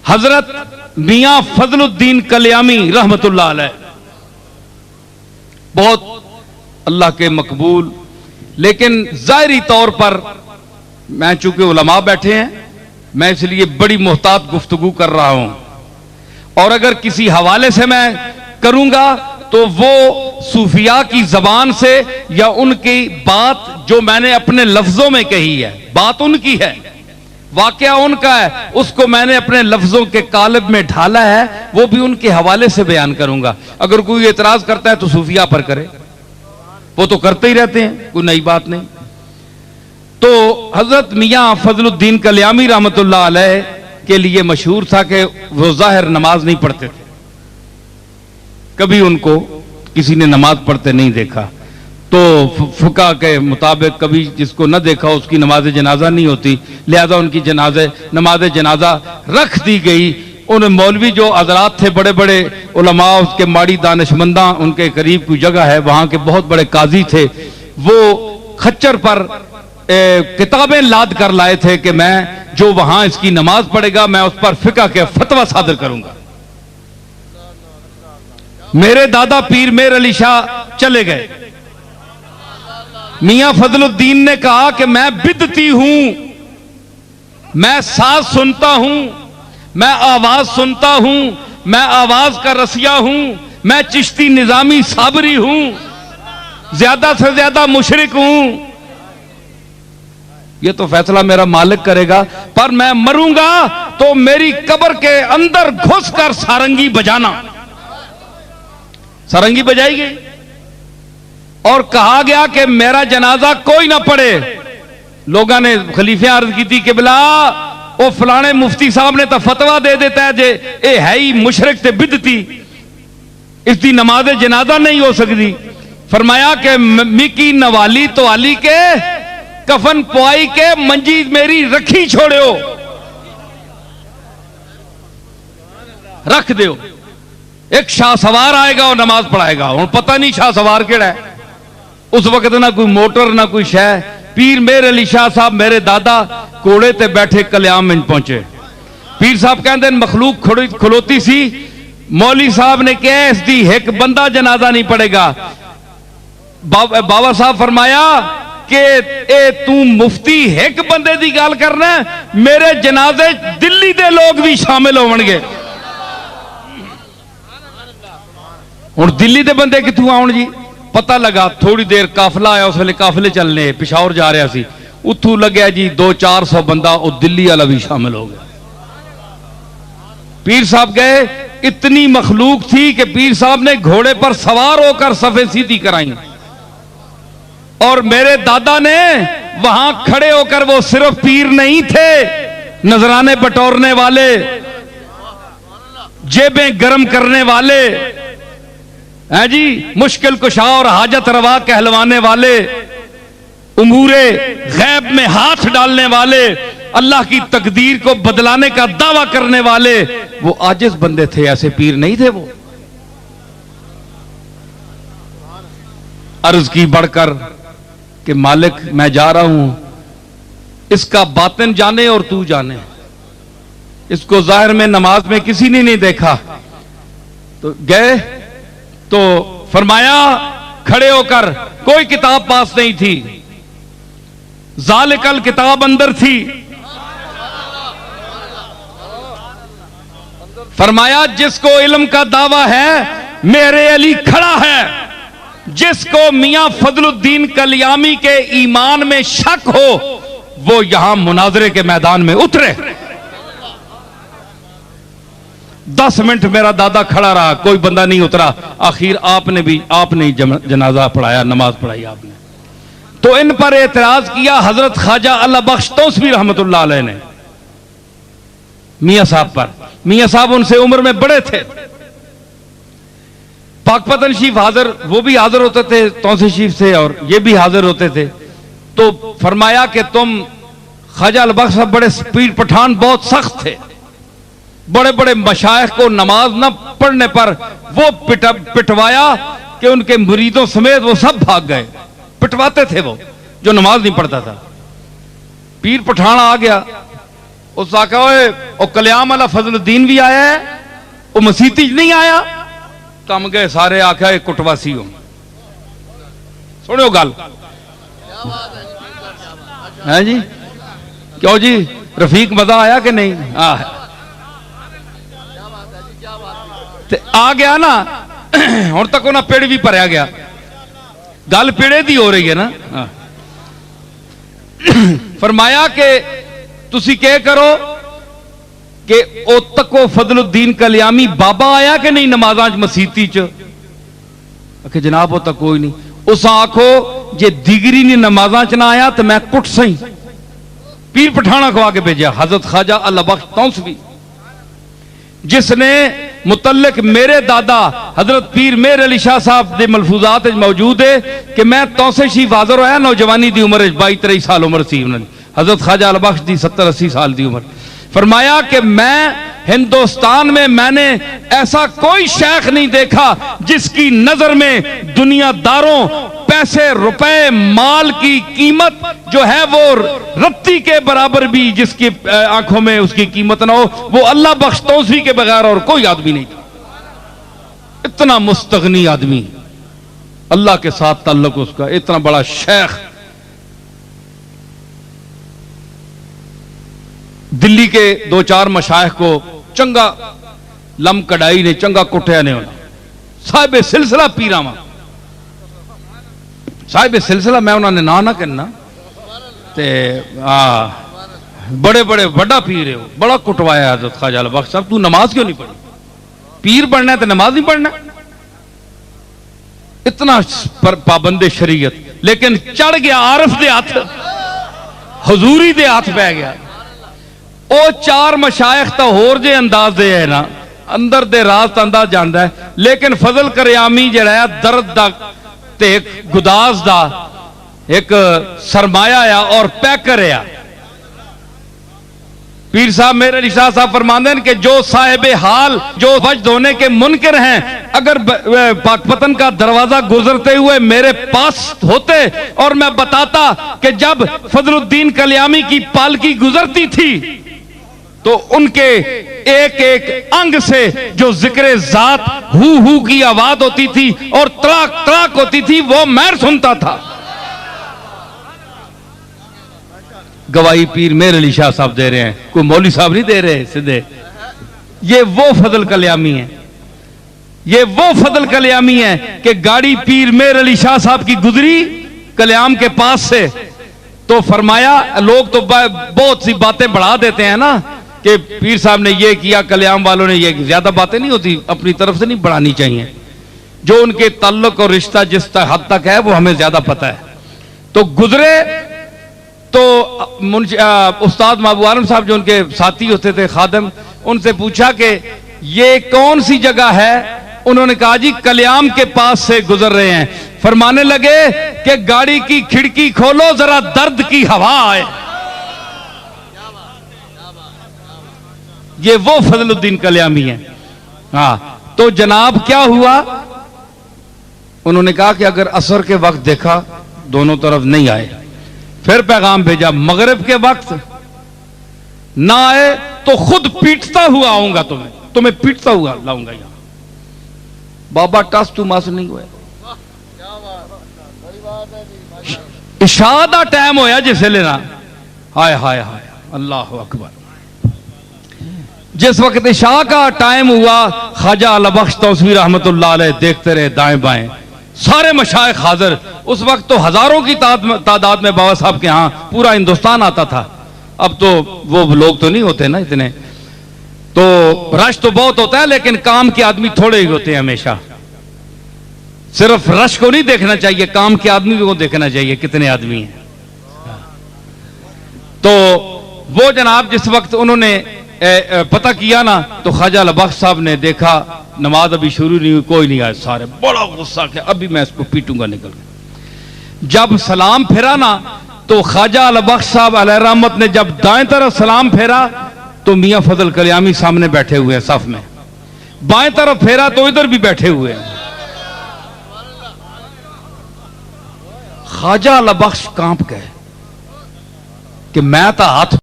हजरत मियां फजलुद्दीन कल्यामी रहमतुल्लाह अलैह बहुत अल्लाह के मकबूल, लेकिन जाहिरी तौर पर मैं चूंकि उलमा बैठे हैं, मैं इसलिए बड़ी मोहतात गुफ्तगू कर रहा हूं, और अगर किसी हवाले से मैं करूंगा तो वो सूफिया की जबान से या उनकी बात जो मैंने अपने लफ्जों में कही है, बात उनकी है, वाकया उनका है, उसको मैंने अपने लफ्जों के कालिब में ढाला है, वो भी उनके हवाले से बयान करूंगा। अगर कोई एतराज करता है तो सूफिया पर करे, वो तो करते ही रहते हैं, कोई नई बात नहीं। तो हजरत मियां फजलुद्दीन कल्यामी रहमतुल्लाह अलैह के लिए मशहूर था कि वो जाहिर नमाज नहीं पढ़ते थे, कभी उनको किसी ने नमाज पढ़ते नहीं देखा। तो फुका के मुताबिक कभी जिसको न देखा उसकी नमाज जनाजा नहीं होती, लिहाजा उनकी नमाज जनाजा रख दी गई। उन मौलवी जो हजरात थे, बड़े बड़े उलमा, उसके माड़ी दानिशमंदा, उनके करीब कोई जगह है, वहां के बहुत बड़े काजी थे, वो खच्चर पर किताबें लाद कर लाए थे कि मैं जो वहां इसकी नमाज पढ़ेगा मैं उस पर फिका के फतवा सादर करूंगा। मेरे दादा पीर मेर अली शाह चले गए। मियां फजलुद्दीन ने कहा कि मैं बिदती हूं, मैं साज सुनता हूं, मैं आवाज सुनता हूं, मैं आवाज का रसिया हूं, मैं चिश्ती निजामी साबरी हूं, ज्यादा से ज्यादा मुशरिक हूं। ये तो फैसला मेरा मालिक करेगा, पर मैं मरूंगा तो मेरी कब्र के अंदर घुसकर सारंगी बजाना। सारंगी बजाई गई और कहा गया कि मेरा जनाजा कोई ना पढ़े। लोगों ने खलीफे अर्ज की थी कि बिला वो फलाने मुफ्ती साहब ने तो फतवा दे देता है जे ये है ही मुशरिक ते बिदती, इसकी नमाज जनाजा नहीं हो सकती। फरमाया कि मिकी नवाली तो आली के कफन पुआई के मंजी मेरी रखी छोड़ो, रख दो। एक शाह सवार आएगा और नमाज पढ़ाएगा। और पता नहीं शाह सवार केड़ा है उस वक्त, ना कोई मोटर ना कोई शह। पीर मेर अली शाह साहब मेरे दादा घोड़े ते बैठे कल्याम में पहुंचे। पीर साहब कहते मखलूक खलोती सी, मौली साहब ने कहा इसकी एक बंदा जनाजा नहीं पड़ेगा। बाबा साहब फरमाया कि ए तू मुफ्ती एक बंदे की गल करना, मेरे जनाजे दिल्ली दे लोग भी शामिल होवणगे। हुण दिल्ली दे बंदे कित्थों आउण जी? पता लगा थोड़ी देर काफिला आया, उस वेले काफिले चलने पिशावर जा रहा सी, उत्थों लग्या जी 200-400 बंदा, वो दिल्ली वाला भी शामिल हो गया। पीर साहब गए, इतनी मखलूक थी कि पीर साहब ने घोड़े पर सवार होकर सफे सीधी कराई, और मेरे दादा ने वहां खड़े होकर, वो सिर्फ पीर नहीं थे, नजराने बटोरने वाले, जेबें गर्म करने वाले हैं जी, मुश्किल कुशा और हाजत रवा कहलवाने वाले, उमूरे गैब में हाथ डालने वाले, अल्लाह की तकदीर को बदलाने का दावा करने वाले, वो आजिज बंदे थे, ऐसे पीर नहीं थे वो। अर्ज की बढ़कर कि मालिक मैं जा रहा हूं, इसका बातिन जाने और तू जाने, इसको जाहिर में नमाज में किसी ने नहीं देखा। तो गए तो फरमाया खड़े होकर, कोई किताब पास नहीं थी, जालिकल किताब अंदर थी। फरमाया जिसको इल्म का दावा है मेरे अली खड़ा है, जिसको मियां फजलुद्दीन कल्यामी के ईमान में शक हो वो यहां मुनाजरे के मैदान में उतरे। 10 मिनट मेरा दादा खड़ा रहा, कोई बंदा नहीं उतरा। आखिर आपने जनाजा पढ़ाया, नमाज पढ़ाई आपने। तो इन पर एतराज किया हजरत ख्वाजा अल्लाह बख्श तौसवी रहमतुल्लाह अलैह ने मियां साहब पर। मियां साहब उनसे उम्र में बड़े थे, पाकपतन शरीफ हाजिर, वो भी हाजिर होते थे तौसी शरीफ से, और ये भी हाजिर होते थे। तो फरमाया कि तुम ख्वाजा अल्लाह बख्श साहब बड़े स्पीड पठान, बहुत सख्त थे, बड़े बड़े मशाइख को नमाज न पढ़ने पर वो पिटवाया कि उनके मुरीदों समेत वो सब भाग गए। पिटवाते थे वो जो नमाज नहीं पढ़ता था। पीर पठान आ गया, उस आखा ओ कल्याम वाला फजलुद्दीन भी आया है, वो मसीती नहीं आया। कम गए सारे, आख्या एक कुटवासी हो। सुनो गल है जी, क्यों जी रफीक मजा आया कि नहीं? आ गया ना हुण तक उन्हें पेड़ भी भरया गया, गल पेड़े दी हो रही है ना। फरमाया कि तुसी क्या करो कि ओ तको फजलुद्दीन कल्यामी बाबा आया कि नहीं नमाज़ां च मसीती च? आखे जनाब वो तक कोई नहीं। उस आखो जे दिगरी ने नमाज़ां च ना आया तो मैं कुट सही। पीर पठाना खवा के भेजा हजरत ख्वाजा अल्लाह बख्श तौसवी, जिसने मुतल्लिक मेरे दादा हजरत पीर मेर अली शाह साहब के मलफूजात मौजूद है कि मैं तौसेशी वाजर होया नौजवानी की उम्र 22-23 साल उम्र सी उन्होंने, हजरत ख्वाजा अल्लाह बख्श की 70-80 साल की उम्र। फरमाया कि मैं हिंदुस्तान में मैंने ऐसा कोई शेख नहीं देखा जिसकी नजर में दुनियादारों, पैसे, रुपए, माल की कीमत जो है वो रत्ती के बराबर भी जिसकी आंखों में उसकी कीमत ना हो, वो अल्लाह बख्श तौसवी के बगैर और कोई आदमी नहीं था। इतना मुस्तगनी आदमी, अल्लाह के साथ ताल्लुक उसका, इतना बड़ा शेख। दिल्ली के 2-4 मशाइख को चंगा लम कढ़ाई ने चंगा कुटिया ने साहिब सिलसिला पीरावा, साहिब सिलसिला मैं उन्होंने ना ना कहना ते बड़े बड़े बड़ा पीर है, बड़ा कुटवाया हजरत ख्वाजा अल्लाह बख्श साहब। तू नमाज क्यों नहीं पढ़ी? पीर बनना है तो नमाज नहीं पढ़ना? इतना पाबंदे शरीयत, लेकिन चढ़ गया आरफ दे हाथ, हजूरी दे हाथ पै गया। ਉਹ 4 मशाइख तो होर जे अंदाज दे है ना, अंदर दे राज तो अंदाज जानता है, लेकिन फजल करियामी जड़ा है दर्द दा ते गुदास दा एक सरमाया आ और पैकर आ। पीर साहब मेरे अली शाह साहब फरमाते हैं कि जो साहिब हाल जो वजद होने के मुनकर हैं, अगर पाकपतन का दरवाजा गुजरते हुए मेरे पास होते और मैं बताता कि जब फजलुद्दीन कल्यामी की पालकी गुजरती थी तो उनके एक एक अंग से जो जिक्र जात हु की आवाज होती थी और तड़ाक तड़ाक होती थी, वो मैं सुनता था। गवाही पीर मेरे अली शाह साहब दे रहे हैं, कोई मौलवी साहब नहीं दे रहे सीधे। ये वो फजल कल्यामी है, ये वो फजल कल्यामी है कि गाड़ी पीर मेरे अली शाह साहब की गुजरी कल्याम के पास से, तो फरमाया, लोग तो बहुत सी बातें बढ़ा देते हैं ना कि पीर साहब ने ये किया, कल्याम वालों ने ये, ज्यादा बातें नहीं होती, अपनी तरफ से नहीं बढ़ानी चाहिए। जो उनके ताल्लुक और रिश्ता जिस हद तक है वो हमें ज्यादा पता है। तो गुजरे तो उस्ताद महबूब आलम साहब जो उनके साथी होते थे खादम, उनसे पूछा कि ये कौन सी जगह है? उन्होंने कहा जी कल्याम के पास से गुजर रहे हैं। फरमाने लगे कि गाड़ी की खिड़की खोलो जरा दर्द की हवा आए। ये वो फजलुद्दीन कल्यामी है। हाँ, तो जनाब क्या हुआ? उन्होंने कहा कि अगर असर के वक्त देखा दोनों तरफ नहीं आए, फिर पैगाम भेजा मगरिब के वक्त ना आए तो खुद पीटता हुआ आऊंगा, तुम्हें पीटता हुआ लाऊंगा यहां। बाबा टस तू मस नहीं हुआ। इशा दा टाइम होया जिसले ना, हाय हाय हाय अल्लाह अकबर। जिस वक्त इशा का टाइम हुआ, ख्वाजा अल्लाह बख्श तौसवी रहमतुल्लाह अलैह देखते रहे दाएं बाएं, सारे मशाइख हाजिर। उस वक्त तो हजारों की तादाद में बाबा साहब के यहाँ पूरा हिंदुस्तान आता था। अब तो वो लोग तो नहीं होते ना इतने, तो रश तो बहुत होता है, लेकिन काम के आदमी थोड़े ही होते हैं हमेशा। सिर्फ रश को नहीं देखना चाहिए, काम के आदमी को देखना चाहिए कितने आदमी हैं। तो वो जनाब जिस वक्त उन्होंने पता किया ना, तो ख्वाजा अल्लाह बख्श साहब ने देखा नमाज अभी शुरू नहीं हुई, कोई नहीं आया, सारे बड़ा गुस्सा किया, अभी मैं इसको पीटूंगा निकल के। जब सलाम फेरा ना, तो ख्वाजा अल्लाह बख्श साहब अलैहि रहमत ने जब दाएं तरफ सलाम फेरा तो मियां फजल कल्यामी सामने बैठे हुए हैं सफ में, बाएं तरफ फेरा तो इधर भी बैठे हुए हैं। ख्वाजा अल्लाह बख्श कांप गए कि मैं तो हाथ